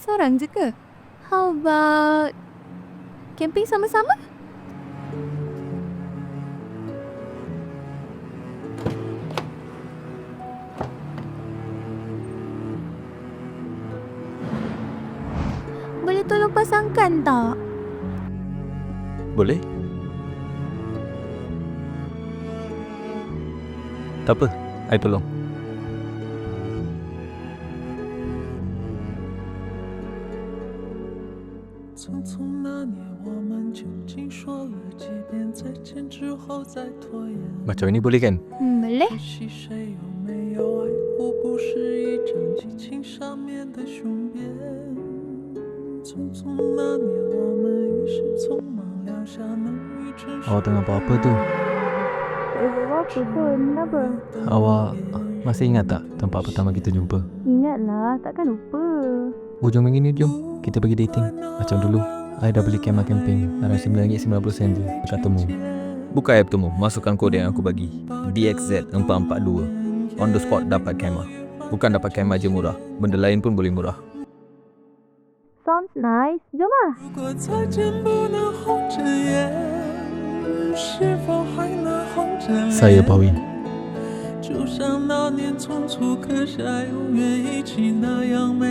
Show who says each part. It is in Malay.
Speaker 1: Seorang je ke? How about camping sama-sama? Boleh tolong pasangkan tak?
Speaker 2: Boleh? Tak apa, I tolong. Macam ini boleh kan?
Speaker 1: Boleh.
Speaker 2: Awak tengah apa tu?
Speaker 1: Tak buat apa pun. Kenapa?
Speaker 2: Awak masih ingat tak tempat pertama kita jumpa?
Speaker 1: Ingatlah, takkan lupa.
Speaker 2: Hujung minggu ni jom kita pergi dating. Macam dulu, I dah beli kemah camping dalam RM9.90 je dekat Temu. Buka app Temu, masukkan kod yang aku bagi, DXZ442. On the spot dapat kemah. Bukan dapat kemah je murah, benda lain pun boleh murah.
Speaker 1: Sounds nice. Jom lah.
Speaker 2: Saya Pawi.
Speaker 3: 就像那年匆促刻下永远一起那样美